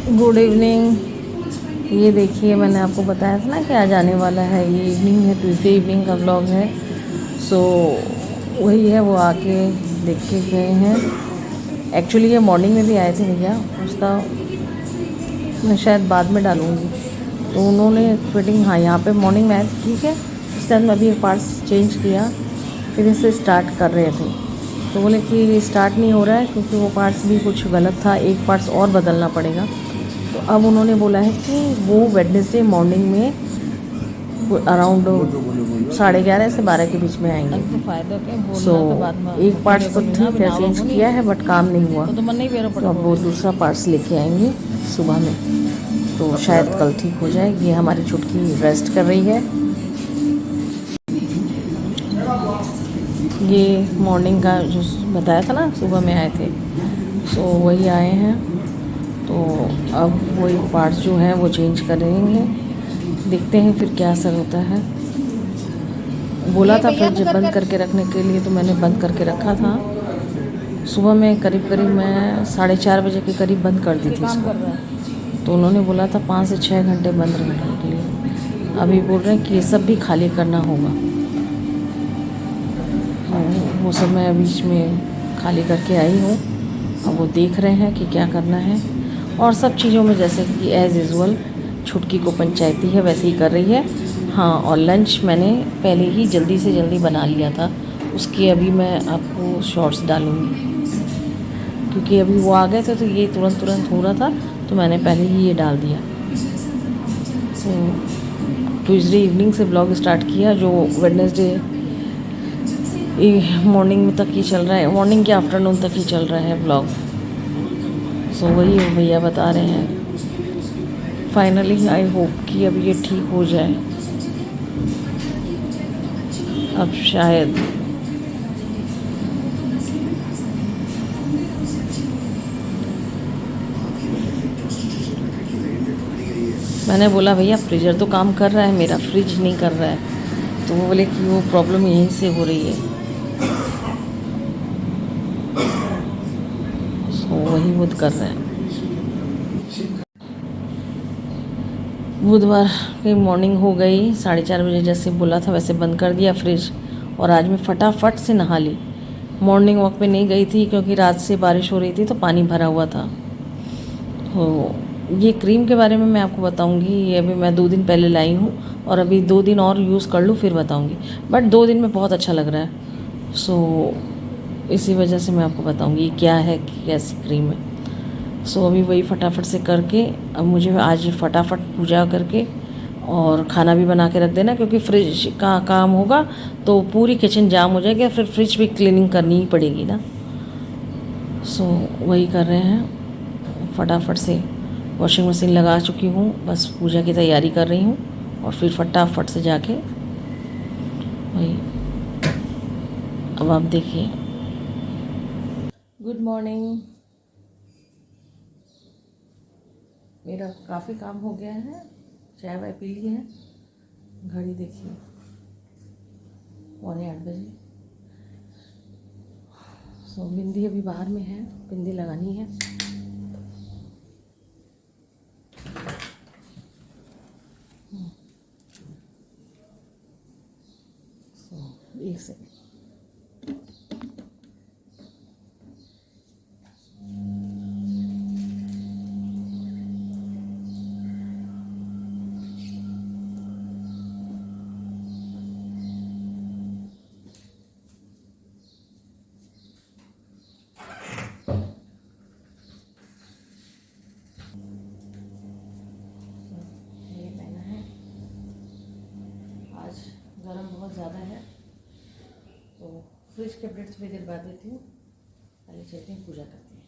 Good evening. ये देखिए, मैंने आपको बताया था ना कि आज आने वाला है। ये इवनिंग है, ट्यूसडे इवनिंग का व्लॉग है। सो वही है, वो आके देख के गए हैं। एक्चुअली ये मॉर्निंग में भी आए थे भैया, उसका मैं शायद बाद में डालूँगी। तो उन्होंने फिटिंग, हाँ यहाँ पे मॉर्निंग में आए थे, ठीक है। उसके बाद मैं अभी एक पार्ट्स चेंज किया, फिर इसे स्टार्ट कर रहे थे। तो बोले कि स्टार्ट नहीं हो रहा है क्योंकि वो पार्ट्स भी कुछ गलत था, एक पार्ट्स और बदलना पड़ेगा। तो अब उन्होंने बोला है कि वो वेडनेसडे मॉर्निंग में अराउंड 11:30 से 12 के बीच में आएंगे। तो फ़ायदा क्या, सो एक पार्ट्स तो ठीक है, चेंज किया है बट काम नहीं हुआ। तो अब वो दूसरा पार्ट्स लेके आएंगे सुबह में, तो शायद कल ठीक हो जाए। ये हमारी छुटकी रेस्ट कर रही है। ये मॉर्निंग का जो बताया था ना, सुबह में आए थे, सो वही आए हैं। तो अब वही पार्ट्स जो हैं वो चेंज करेंगे, देखते हैं फिर क्या असर होता है। बोला था फ्रिज बंद करके रखने के लिए, तो मैंने बंद करके रखा था। सुबह में करीब करीब मैं 4:30 बजे के करीब बंद कर दी थी इसको। तो उन्होंने बोला था 5 से 6 घंटे बंद रहने के लिए। अभी बोल रहे हैं कि ये सब भी खाली करना होगा। वो सब मैं बीच में खाली करके आई हूँ। अब वो देख रहे हैं कि क्या करना है। और सब चीज़ों में जैसे कि एज़ यूज़ुअल छुटकी को पंचायती है वैसे ही कर रही है। हाँ, और लंच मैंने पहले ही जल्दी से जल्दी बना लिया था। उसकी अभी मैं आपको शॉर्ट्स डालूँगी, क्योंकि अभी वो आ गए थे तो ये तुरंत तुरंत हो रहा था, तो मैंने पहले ही ये डाल दिया। तो ट्यूसडे इवनिंग से ब्लॉग स्टार्ट किया, जो वेडनेसडे मॉर्निंग तक ही चल रहा है, मॉर्निंग के आफ्टरनून तक ही चल रहा है ब्लॉग। सो वही भैया बता रहे हैं। फाइनली आई होप कि अब ये ठीक हो जाए। अब शायद मैंने बोला भैया फ्रीजर तो काम कर रहा है, मेरा फ्रिज नहीं कर रहा है। तो वो बोले कि वो प्रॉब्लम यहीं से हो रही है। सो वही वो कर रहे हैं। बुधवार की मॉर्निंग हो गई, 4:30 बजे जैसे बोला था वैसे बंद कर दिया फ्रिज। और आज मैं फटाफट से नहा ली। मॉर्निंग वॉक पे नहीं गई थी क्योंकि रात से बारिश हो रही थी तो पानी भरा हुआ था। तो ये क्रीम के बारे में मैं आपको बताऊंगी। ये अभी मैं 2 दिन पहले लाई हूँ और अभी 2 दिन और यूज़ कर लूँ फिर बताऊंगी। बट 2 दिन में बहुत अच्छा लग रहा है। सो इसी वजह से मैं आपको बताऊंगी क्या है, कैसी क्रीम है। सो अभी वही फटाफट से करके, अब मुझे आज फटाफट पूजा करके और खाना भी बना के रख देना, क्योंकि फ्रिज का काम होगा तो पूरी किचन जाम हो जाएगी, फिर फ्रिज भी क्लीनिंग करनी ही पड़ेगी ना। सो वही कर रहे हैं फटाफट से। वॉशिंग मशीन लगा चुकी हूँ, बस पूजा की तैयारी कर रही हूँ और फिर फटाफट से जाके वही। अब आप देखिए। Good morning. मेरा काफ़ी काम हो गया है, चाय वाय पी ली है। घड़ी देखिए 7:45 बजे। सो बिंदी अभी बाहर में है, बिंदी लगानी है। सो एक सेकेंड। ये पहना है, आज गर्म बहुत ज़्यादा है तो फ्रिज के अपडेट थोड़ी देर बाद देती हूँ। पहले चलते हैं पूजा करते हैं।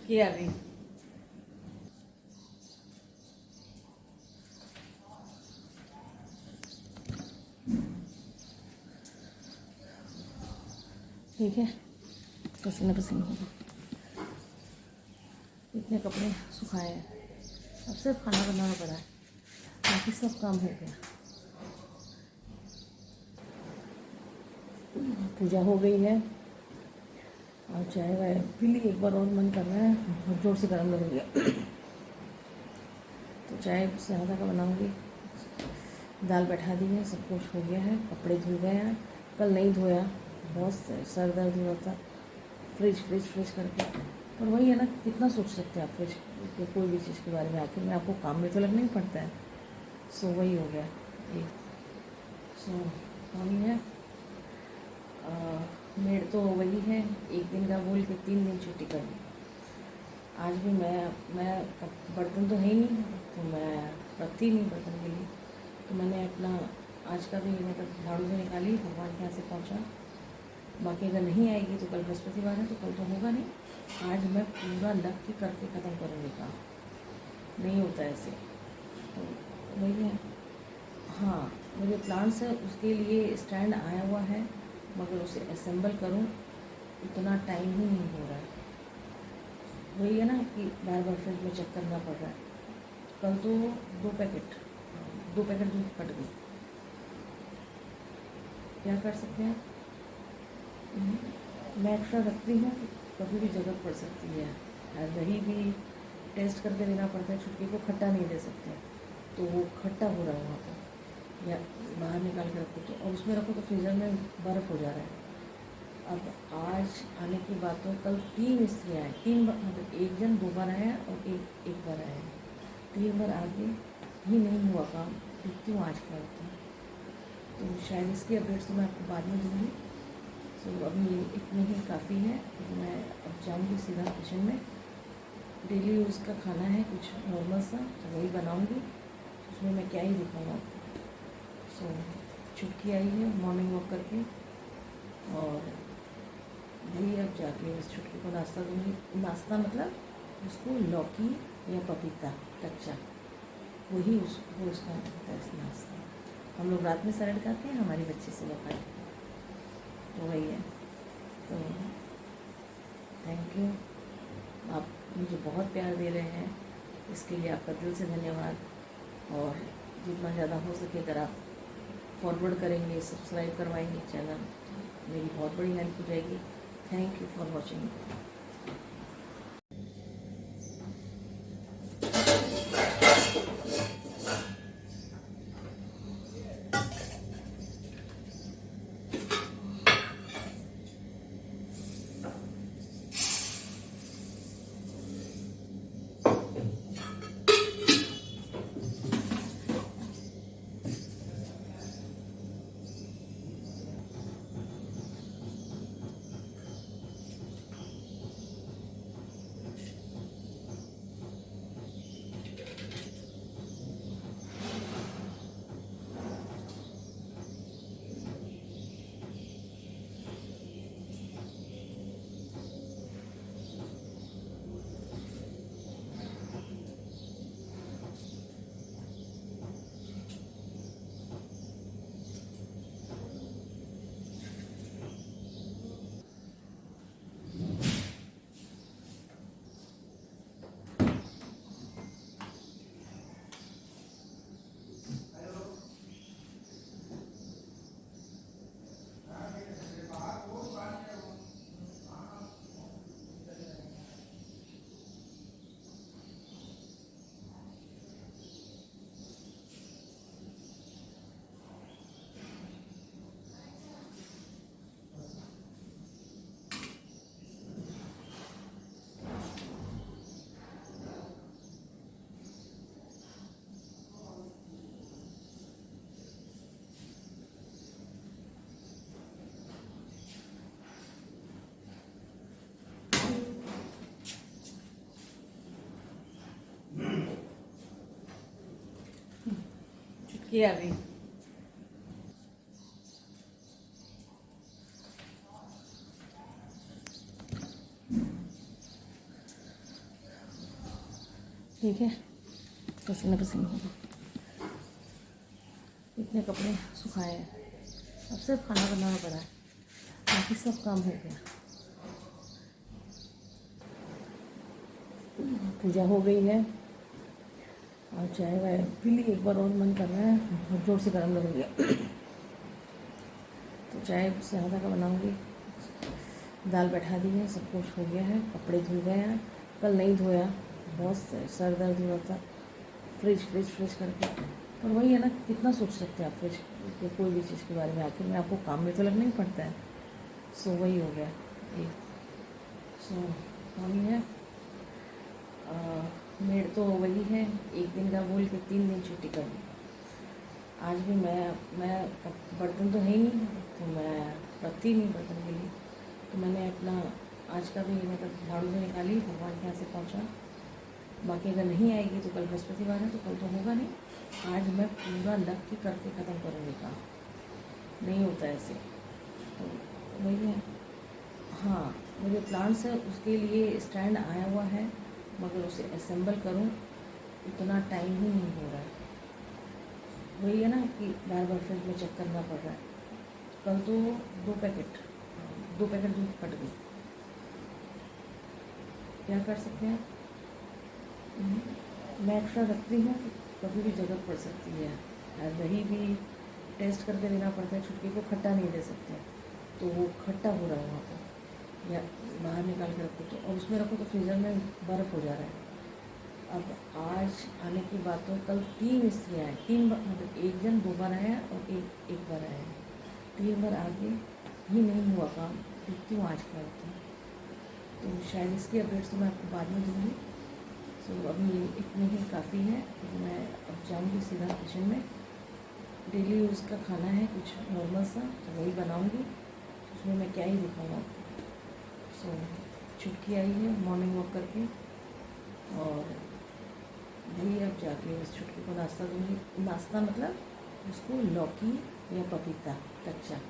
छुटकी आ गई। ठीक है, पसीने पसीने हो गए, इतने कपड़े सुखाए हैं, अब सिर्फ खाना बनाना पड़ा है, बाकी सब काम हो गया। पूजा हो गई है और चाय वाय पी ली, एक बार और मन कर रहा है, बहुत जोर से गर्म लग रही है तो चाय ज़्यादा का बनाऊंगी। दाल बैठा दी है, सब कुछ हो गया है, कपड़े धुल गए हैं, कल नहीं धोया, बहुत सर दर्द हो रहा था फ्रिज करके। पर वही है ना, कितना सोच सकते हैं आप फ्रिज के कोई भी चीज़ के बारे में, आखिर में आपको काम में तो लगना ही पड़ता है। सो वही हो गया ये। सो वही है, मेड तो वही है, एक दिन का बोल के 3 दिन छुट्टी कर दी। आज भी मैं बर्तन तो है ही नहीं, तो मैं रखती नहीं बर्तन के लिए, तो मैंने अपना आज का भी मतलब झाड़ू से निकाली, भगवान के यहाँ से पहुँचा। बाकी अगर नहीं आएगी तो कल बृहस्पतिवार है, तो कल तो होगा नहीं, आज मैं पूरा लग के करके ख़त्म करूँगी काम, नहीं होता ऐसे। तो वही है। हाँ, मुझे प्लांट्स है उसके लिए स्टैंड आया हुआ है, मगर उसे असेंबल करूँ उतना टाइम ही नहीं हो रहा है। वही है ना कि बार बार फ्रिज में चेक करना पड़ रहा है। कल तो 2 पैकेट दूध फट गई, क्या कर सकते हैं। मैं एक्स्ट्रा रखती हूँ, कभी भी ज़रूरत पड़ सकती है। दही भी टेस्ट करके देना पड़ता है, छुटकी को खट्टा नहीं दे सकते, तो वो खट्टा हो रहा है वहाँ पर, या बाहर निकाल के रखो तो, और उसमें रखो तो फ्रीज़र में बर्फ़ हो जा रहा है। अब आज आने की बात तो कल 3 मिस्त्री आए, 3 बार, मतलब एक जन 2 बार आया और एक बार आया, 3 बार आगे ही नहीं हुआ काम। देखती हूँ आज क्या होता है, तो शायद इसकी अपडेट्स तो मैं आपको बाद में दूँगी। तो अभी इतने ही काफ़ी है, तो मैं अब जाऊँगी सीधा किचन में। डेली यूज़ का खाना है कुछ नॉर्मल सा, तो वही बनाऊँगी, उसमें मैं क्या ही दिखाऊँगा आपको। सो छुटकी आई है मॉर्निंग वॉक करके, और वही अब जाके उस छुटकी को नाश्ता दूँगी। नाश्ता मतलब उसको लौकी या पपीता कच्चा, वही वो उसका नाश्ता। हम लोग रात में सैलेड खाते हैं, हमारी बच्ची से खाते हैं, तो वही है। तो थैंक यू, आप मुझे बहुत प्यार दे रहे हैं, इसके लिए आपका दिल से धन्यवाद। और जितना ज़्यादा हो सके अगर आप फॉरवर्ड करेंगे, सब्सक्राइब करवाएंगे चैनल, मेरी बहुत बड़ी हेल्प हो जाएगी। Thank you for watching. छुटकी आ गई। ठीक है, पसीना पसीना हो गया। इतने कपड़े सुखाए हैं, अब सिर्फ खाना बनाना पड़ा है, बाकी सब काम हो गया। पूजा हो गई है और चाय वाय पी ली। एक बार और मन कर रहा है, बहुत जोर से गर्म लग रही है तो चाय ज़्यादा का बनाऊँगी। दाल बैठा दी है, सब कुछ हो गया है, कपड़े धुल गए हैं। कल नहीं धोया, बहुत सर दर्द हो रहा था फ्रिज करके। पर वही है ना, कितना सोच सकते हैं आप फ्रिज के कोई भी चीज़ के बारे में, आखिर में आपको काम में तो लगना ही पड़ता है। सो वही हो गया ये। सो वही है, मेड तो वही है, एक दिन का बोल के 3 दिन छुट्टी कर दी। आज भी मैं बर्तन तो है ही नहीं, तो मैं रखती नहीं बर्तन के लिए, तो मैंने अपना आज का भी मतलब झाड़ू से निकाली, भगवान के यहाँ से पहुँचा। बाकी अगर नहीं आएगी तो कल बृहस्पतिवार है, तो कल तो होगा नहीं। आज मैं पूरा लग के करके ख़त्म करूँगी काम, नहीं होता ऐसे। तो वही है। हाँ, मुझे प्लांट्स है उसके लिए स्टैंड आया हुआ है, मगर उसे असेंबल करूँ उतना टाइम ही नहीं हो रहा है। वही है ना कि बार बार फ्रिज में चेक करना पड़ रहा है। कल तो 2 पैकेट दूध फट गई, क्या कर सकते हैं आप। मैं एक्स्ट्रा रखती हूँ, कभी भी ज़रूरत पड़ सकती है। और दही भी टेस्ट करके देना पड़ता है, छुटकी को खट्टा नहीं दे सकते, तो वो खट्टा हो रहा है वहाँ पर, या बाहर निकाल के रखो तो, और उसमें रखो तो फ्रीज़र में बर्फ़ हो जा रहा है। अब आज आने की बात हो, कल 3 मिस्त्री आए, 3 बार, मतलब एक जन 2 बार आया और एक बार आया, 3 बार आगे ही नहीं हुआ काम। देखती हूँ आज क्या होता है, तो शायद इसकी अपडेट्स तो मैं आपको बाद में दूँगी। सो अभी इतने ही काफ़ी है, तो मैं अब जाऊँगी सीधा किचन में। डेली यूज़ का खाना है कुछ नॉर्मल सा, तो वही बनाऊँगी, उसमें मैं क्या ही दिखाऊँ आपको। सो छुटकी आई है मॉर्निंग वॉक करके, और वही अब जाके उस छुटकी को नाश्ता दूँगी। नाश्ता मतलब उसको लौकी या पपीता कच्चा,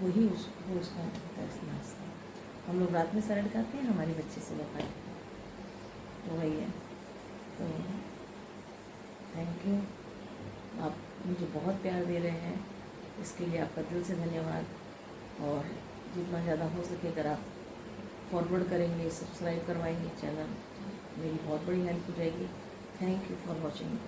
वही वो उसका होता है नाश्ता। हम लोग रात में सैलेड खाते हैं, हमारी बच्ची से खाते हैं, तो वही है। तो थैंक यू, आप मुझे बहुत प्यार दे रहे हैं, इसके लिए आपका दिल से धन्यवाद। और जितना ज़्यादा हो सके अगर आप फॉरवर्ड करेंगे, सब्सक्राइब करवाएंगे चैनल, मेरी बहुत बड़ी हेल्प हो जाएगी। Thank you for watching.